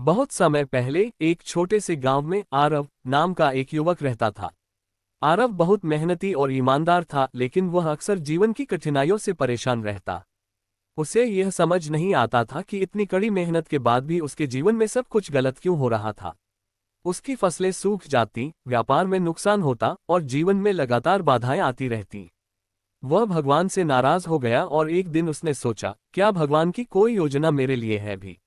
बहुत समय पहले एक छोटे से गांव में आरव नाम का एक युवक रहता था। आरव बहुत मेहनती और ईमानदार था, लेकिन वह अक्सर जीवन की कठिनाइयों से परेशान रहता। उसे यह समझ नहीं आता था कि इतनी कड़ी मेहनत के बाद भी उसके जीवन में सब कुछ गलत क्यों हो रहा था। उसकी फसलें सूख जाती, व्यापार में नुकसान होता और जीवन में लगातार बाधाएं आती रहती। वह भगवान से नाराज हो गया और एक दिन उसने सोचा, क्या भगवान की कोई योजना मेरे लिए है भी।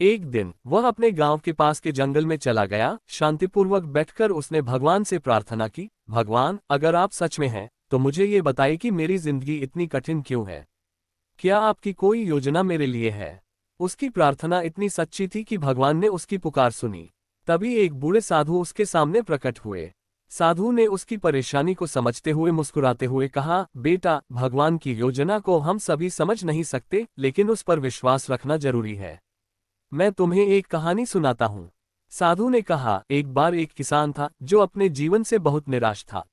एक दिन वह अपने गांव के पास के जंगल में चला गया। शांतिपूर्वक बैठकर उसने भगवान से प्रार्थना की, भगवान, अगर आप सच में हैं तो मुझे ये बताइए कि मेरी जिंदगी इतनी कठिन क्यों है। क्या आपकी कोई योजना मेरे लिए है। उसकी प्रार्थना इतनी सच्ची थी कि भगवान ने उसकी पुकार सुनी। तभी एक बूढ़े साधु उसके सामने प्रकट हुए। साधु ने उसकी परेशानी को समझते हुए मुस्कुराते हुए कहा, बेटा, भगवान की योजना को हम सभी समझ नहीं सकते, लेकिन उस पर विश्वास रखना जरूरी है। मैं तुम्हें एक कहानी सुनाता हूँ। साधु ने कहा, एक बार एक किसान था जो अपने जीवन से बहुत निराश था।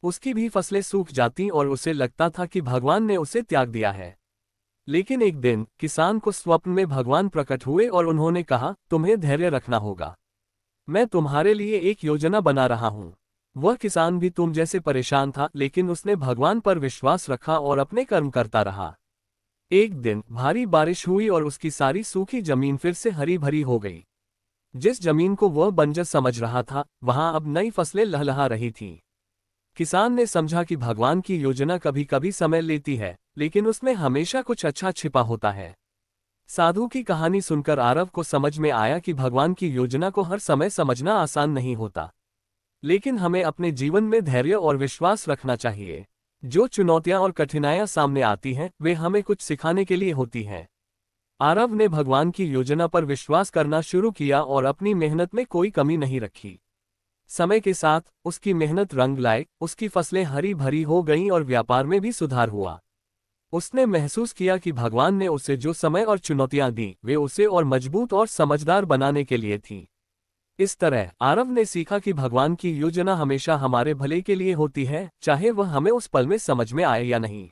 उसकी भी फसलें सूख जाती और उसे लगता था कि भगवान ने उसे त्याग दिया है। लेकिन एक दिन किसान को स्वप्न में भगवान प्रकट हुए और उन्होंने कहा, तुम्हें धैर्य रखना होगा। मैं तुम्हारे लिए एक योजना बना रहा हूँ। वह किसान भी तुम जैसे परेशान था, लेकिन उसने भगवान पर विश्वास रखा और अपने कर्म करता रहा। एक दिन भारी बारिश हुई और उसकी सारी सूखी जमीन फिर से हरी भरी हो गई। जिस जमीन को वह बंजर समझ रहा था, वहां अब नई फसलें लहलहा रही थीं। किसान ने समझा कि भगवान की योजना कभी कभी समय लेती है, लेकिन उसमें हमेशा कुछ अच्छा छिपा होता है। साधु की कहानी सुनकर आरव को समझ में आया कि भगवान की योजना को हर समय समझना आसान नहीं होता, लेकिन हमें अपने जीवन में धैर्य और विश्वास रखना चाहिए। जो चुनौतियां और कठिनाइयां सामने आती हैं, वे हमें कुछ सिखाने के लिए होती हैं। आरव ने भगवान की योजना पर विश्वास करना शुरू किया और अपनी मेहनत में कोई कमी नहीं रखी। समय के साथ उसकी मेहनत रंग लाई, उसकी फसलें हरी भरी हो गईं और व्यापार में भी सुधार हुआ। उसने महसूस किया कि भगवान ने उसे जो समय और चुनौतियां दी, वे उसे और मजबूत और समझदार बनाने के लिए थीं। इस तरह आरव ने सीखा कि भगवान की योजना हमेशा हमारे भले के लिए होती है, चाहे वह हमें उस पल में समझ में आए या नहीं।